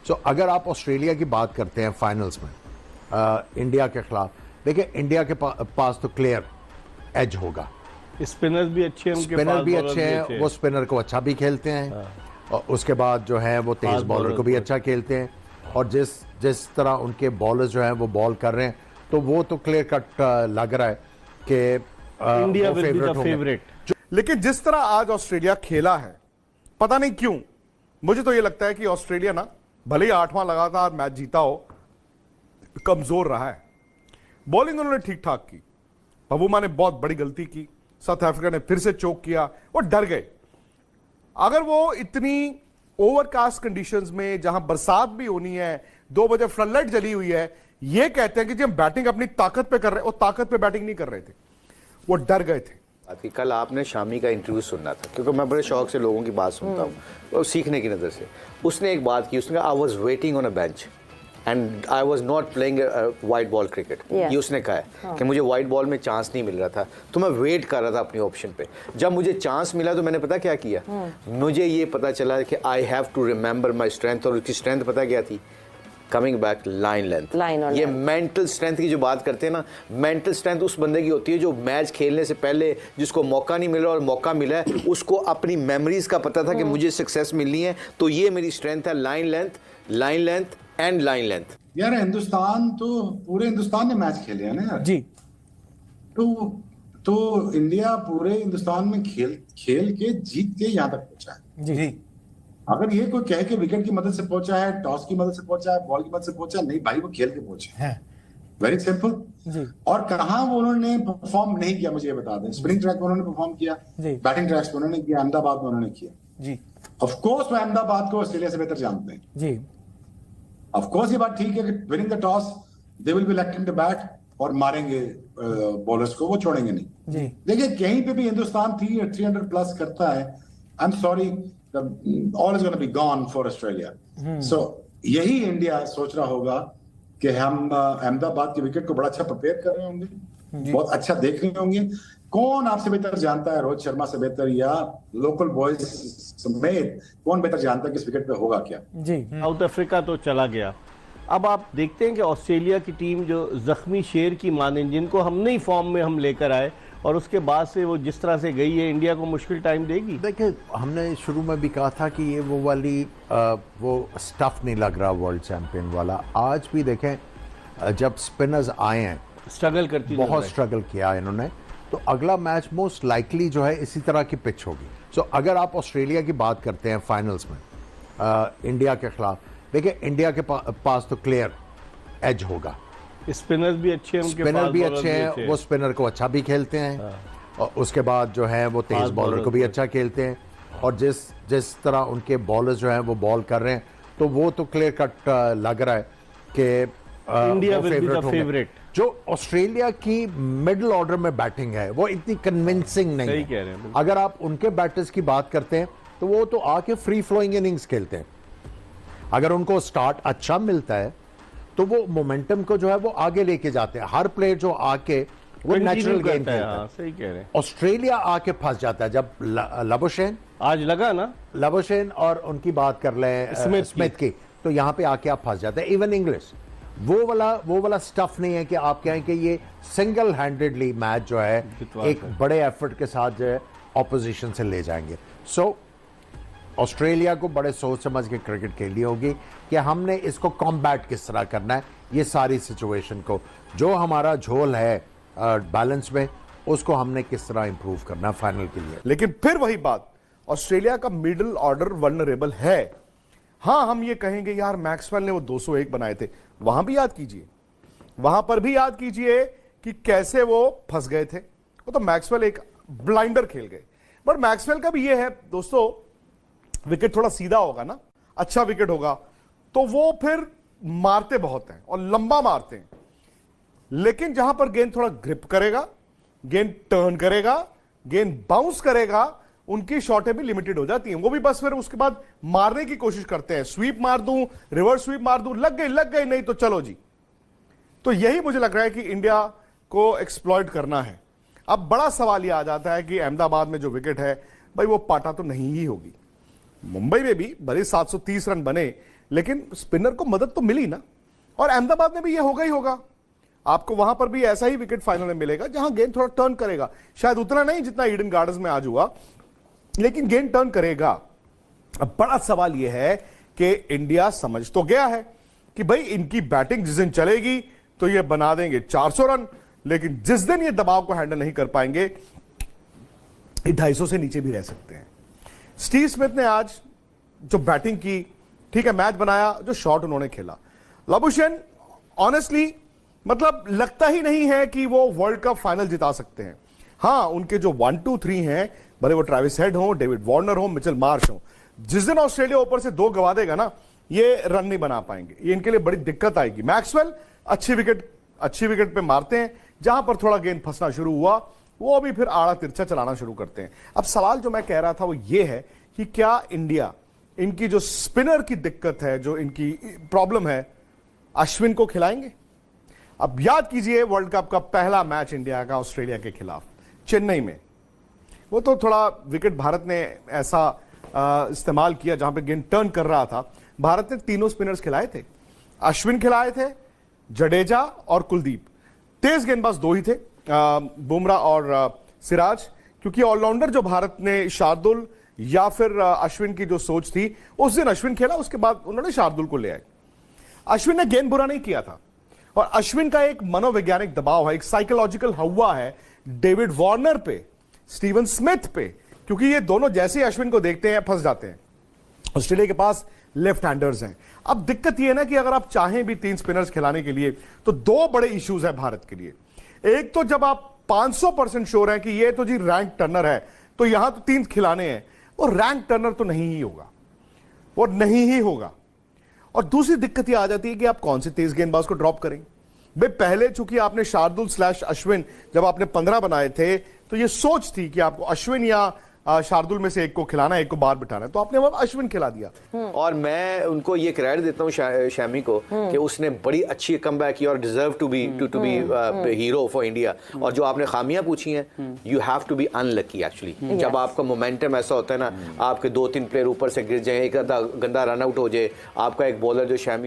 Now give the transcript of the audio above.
सो अगर आप ऑस्ट्रेलिया की बात करते हैं फाइनल्स में इंडिया के खिलाफ, देखिए इंडिया के पास तो क्लियर एज होगा। स्पिनर्स भी अच्छे हैं, उनके स्पिनर पास भी बॉलर अच्छे हैं, वो स्पिनर को अच्छा भी खेलते हैं और उसके बाद जो है वो तेज बॉलर को भी अच्छा खेलते हैं। और जिस तरह उनके बॉलर्स जो हैं वो बॉल कर रहे हैं, तो वो तो क्लियर कट लग रहा है कि India will be the favourite. लेकिन जिस तरह आज ऑस्ट्रेलिया खेला है, पता नहीं क्यों मुझे तो ये लगता है कि ऑस्ट्रेलिया ना भले ही 8वां लगातार मैच जीता हो, कमजोर रहा है। बॉलिंग उन्होंने ठीक ठाक की, पबूमा ने बहुत बड़ी गलती की, साउथ अफ्रीका ने फिर से चोक किया, वो डर गए। अगर वो इतनी ओवरकास्ट कंडीशंस में जहां बरसात भी होनी है, 2 बजे फ्लड लाइट जली हुई है, ये कहते हैं कि जी हम बैटिंग अपनी ताकत पे कर रहे हैं, वो ताकत पे बैटिंग नहीं कर रहे थे, वो डर गए थे। कल आपने शामी का इंटरव्यू सुनना था, क्योंकि मैं बड़े शौक से लोगों की बात सुनता हूँ और सीखने की नज़र से। उसने एक बात की, उसने कहा I was waiting on a bench and I was not playing white ball cricket. ये उसने कहा है कि मुझे वाइट बॉल में चांस नहीं मिल रहा था, तो मैं वेट कर रहा था अपनी ऑप्शन पे। जब मुझे चांस मिला तो मैंने पता क्या किया, मुझे ये पता चला कि I have to remember my strength. और उसकी स्ट्रेंथ पता क्या थी? Coming back line length. ये मेंटल स्ट्रेंथ की जो बात करते हैं ना, मेंटल स्ट्रेंथ उस बंदे की होती है जो मैच खेलने से पहले जिसको मौका नहीं मिला और मौका मिला है, उसको अपनी मेमोरीज का पता था कि मुझे सक्सेस मिलनी है, तो ये मेरी स्ट्रेंथ है, line length and line length. यार हिंदुस्तान तो पूरे हिंदुस्तान ने मैच खेले हैं ना यार जी। तो इंडिया पूरे हिंदुस्तान में खेल के जीत के यहाँ तक पहुंचा है। जी। अगर ये कोई कहे कि विकेट की मदद से पहुंचा है, टॉस की मदद से पहुंचा है, बॉल की मदद से पहुंचा, नहीं भाई, वो खेल के पहुंचे हैं। Very simple. और कहाँ वो उन्होंने परफॉर्म नहीं किया, मुझे ये बता दें। स्प्रिंग ट्रैक में उन्होंने परफॉर्म किया, बैटिंग ट्रैक्स में उन्होंने किया, अहमदाबाद में उन्होंने किया। जी। ऑफ कोर्स वो अहमदाबाद को ऑस्ट्रेलिया से बेहतर जानते हैं। जी। ऑफ कोर्स ये बात ठीक है कि winning the toss they will be electing the bat और मारेंगे बॉलर्स को, वो छोड़ेंगे नहीं। देखिए कहीं पे भी हिंदुस्तान 300 प्लस करता है, I am sorry, all is gonna be gone for Australia. So यही इंडिया सोच रहा होगा कि हम अहमदाबाद की विकेट को बड़ा अच्छा प्रिपेयर कर रहे होंगे, बहुत अच्छा देख रहे होंगे। कौन आपसे बेहतर जानता है, रोहित शर्मा से बेहतर या लोकल बॉयज समेत कौन बेहतर जानता है कि इस विकेट पे होगा क्या। जी। साउथ अफ्रीका तो चला गया। अब आप देखते हैं कि ऑस्ट्रेलिया की टीम जो जख्मी शेर की माने, जिनको हम नहीं फॉर्म में हम लेकर आए, और उसके बाद से वो जिस तरह से गई है, इंडिया को मुश्किल टाइम देगी। देखिए हमने शुरू में भी कहा था कि ये वो वाली वो स्टफ नहीं लग रहा वर्ल्ड चैंपियन वाला। आज भी देखें जब स्पिनर्स आए हैं, स्ट्रगल करती, बहुत स्ट्रगल किया इन्होंने, तो अगला मैच मोस्ट लाइकली जो है इसी तरह की पिच होगी। सो अगर आप ऑस्ट्रेलिया की बात करते हैं फाइनल्स में इंडिया के खिलाफ, देखिए इंडिया के पास तो क्लियर एज होगा। स्पिनर्स भी अच्छे हैं, उनके स्पिनर पास भी अच्छे हैं, वो स्पिनर को अच्छा भी खेलते हैं और उसके बाद जो है वो तेज बॉलर को भी अच्छा खेलते हैं। और जिस तरह उनके बॉलर्स जो हैं वो बॉल कर रहे हैं, तो वो तो क्लियर कट लग रहा है कि India will be the favourite. जो ऑस्ट्रेलिया की मिडिल ऑर्डर में बैटिंग है वो इतनी कन्विंसिंग नहीं है। कह रहे हैं। अगर आप उनके बैटर्स की बात करते हैं तो वो तो आके फ्री फ्लोइंग इनिंग्स खेलते हैं। अगर उनको स्टार्ट अच्छा मिलता है तो वो मोमेंटम को जो है वो आगे लेके जाते हैं। हर प्लेयर जो आके वो नेचुरल गेम खेलता है। सही कह रहे हैं। ऑस्ट्रेलिया आके फंस जाता है जब लबुशेन आज लगा ना, लबुशेन और उनकी बात कर लें स्मिथ की, तो यहाँ पे आके आप फंस जाते हैं। इवन इंग्लिश वो वाला स्टफ नहीं है कि आप कहें कि ये सिंगल हैंडेडली मैच जो है एक बड़े एफर्ट के साथ जो है ऑपोजिशन से ले जाएंगे। सो ऑस्ट्रेलिया को बड़े सोच समझ के क्रिकेट खेलनी होगी कि हमने इसको कॉम्बैट किस तरह करना है। ये सारी सिचुएशन को जो हमारा झोल है बैलेंस में, उसको हमने किस तरह इंप्रूव करना है फाइनल के लिए। लेकिन फिर वही बात, ऑस्ट्रेलिया का मिडिल ऑर्डर वल्नरेबल है। हाँ, हम ये कहेंगे यार मैक्सवेल ने वो 201 बनाए थे, वहां भी याद कीजिए, वहां पर भी याद कीजिए कि कैसे वो फंस गए थे। वो तो मैक्सवेल एक ब्लाइंडर खेल गए। बट मैक्सवेल का भी ये है दोस्तों, विकेट थोड़ा सीधा होगा ना, अच्छा विकेट होगा, तो वो फिर मारते बहुत हैं और लंबा मारते हैं। लेकिन जहां पर गेंद थोड़ा ग्रिप करेगा, गेंद टर्न करेगा, गेंद बाउंस करेगा, उनकी शॉटें भी लिमिटेड हो जाती हैं। वो भी बस फिर उसके बाद मारने की कोशिश करते हैं, स्वीप मार दूं, रिवर्स स्वीप मार दूं, लग गई, नहीं तो चलो जी। तो यही मुझे लग रहा है कि इंडिया को एक्सप्लॉइट करना है। अब बड़ा सवाल यह आ जाता है कि अहमदाबाद में जो विकेट है भाई, वो पाटा तो नहीं ही होगी। मुंबई में भी भले 730 रन बने, लेकिन स्पिनर को मदद तो मिली ना, और अहमदाबाद में भी ये होगा ही होगा। आपको वहां पर भी ऐसा ही विकेट फाइनल में मिलेगा जहां गेंद थोड़ा टर्न करेगा, शायद उतना नहीं जितना ईडन गार्डन्स में आज हुआ, लेकिन गेंद टर्न करेगा। अब बड़ा सवाल यह है कि इंडिया समझ तो गया है कि भाई इनकी बैटिंग जिस दिन चलेगी तो ये बना देंगे 400 रन, लेकिन जिस दिन ये दबाव को हैंडल नहीं कर पाएंगे 250 से नीचे भी रह सकते हैं। स्टीव स्मिथ ने आज जो बैटिंग की, ठीक है, मैच बनाया, जो शॉट उन्होंने खेला, लाबुशेन ऑनेस्टली मतलब लगता ही नहीं है कि वो वर्ल्ड कप फाइनल जिता सकते हैं। हां, उनके जो 1, 2, 3 हैं, भले वो ट्रेविस हेड हो, डेविड वार्नर हो, मिचेल मार्श हो, जिस दिन ऑस्ट्रेलिया ऊपर से 2 गवा देगा ना, ये रन नहीं बना पाएंगे, ये इनके लिए बड़ी दिक्कत आएगी। मैक्सवेल अच्छी विकेट पे मारते हैं, जहां पर थोड़ा गेंद फंसना शुरू हुआ वो भी फिर आड़ा तिरछा चलाना शुरू करते हैं। अब सवाल जो मैं कह रहा था वो ये है कि क्या इंडिया, इनकी जो स्पिनर की दिक्कत है, जो इनकी प्रॉब्लम है, अश्विन को खिलाएंगे? अब याद कीजिए वर्ल्ड कप का पहला मैच इंडिया का ऑस्ट्रेलिया के खिलाफ चेन्नई में, वो तो थोड़ा विकेट भारत ने ऐसा इस्तेमाल किया जहां पे गेंद टर्न कर रहा था। भारत ने तीनों स्पिनर्स खिलाए थे, अश्विन खिलाए थे, जडेजा और कुलदीप। तेज गेंदबाज 2 ही थे, बुमराह और सिराज, क्योंकि ऑलराउंडर जो भारत ने शार्दुल या फिर अश्विन की जो सोच थी, उस दिन अश्विन खेला, उसके बाद उन्होंने शार्दुल को ले आए। अश्विन ने गेंद बुरा नहीं किया था, और अश्विन का एक मनोवैज्ञानिक दबाव है, एक साइकोलॉजिकल हवा है डेविड वार्नर पे, स्टीवन स्मिथ पे, क्योंकि ये दोनों जैसे ही अश्विन को देखते हैं फंस जाते हैं। ऑस्ट्रेलिया के पास लेफ्ट हैंडर्स हैं। अब दिक्कत यह है ना कि अगर आप चाहें भी 3 स्पिनर्स खिलाने के लिए तो 2 बड़े इश्यूज है भारत के लिए। एक तो जब आप 500% श्योर है कि ये तो जी रैंक टर्नर है, तो यहां तो 3 खिलाने हैं, और रैंक टर्नर तो नहीं ही होगा, वो नहीं ही होगा। और दूसरी दिक्कत यह आ जाती है कि आप कौन से तेज गेंदबाज को ड्रॉप करें। भाई पहले चूंकि आपने शार्दुल / अश्विन जब आपने 15 बनाए थे, तो ये सोच थी कि आपको अश्विन या शार्दुल में से एक को खिलाना है, एक को बाहर बिठाना है, तो आपने अब अश्विन खिला दिया। और मैं उनको ये क्रेडिट देता हूँ शैमी को कि उसने बड़ी अच्छी कमबैक की और deserve to be hero for India. और जो आपने खामियां पूछी हैं, you have to be unlucky actually. जब आपका मोमेंटम ऐसा होता है ना, आपके 2-3 प्लेयर ऊपर से गिर जाए, एक गंदा रन आउट हो जाए, आपका एक बॉलर जो शैमी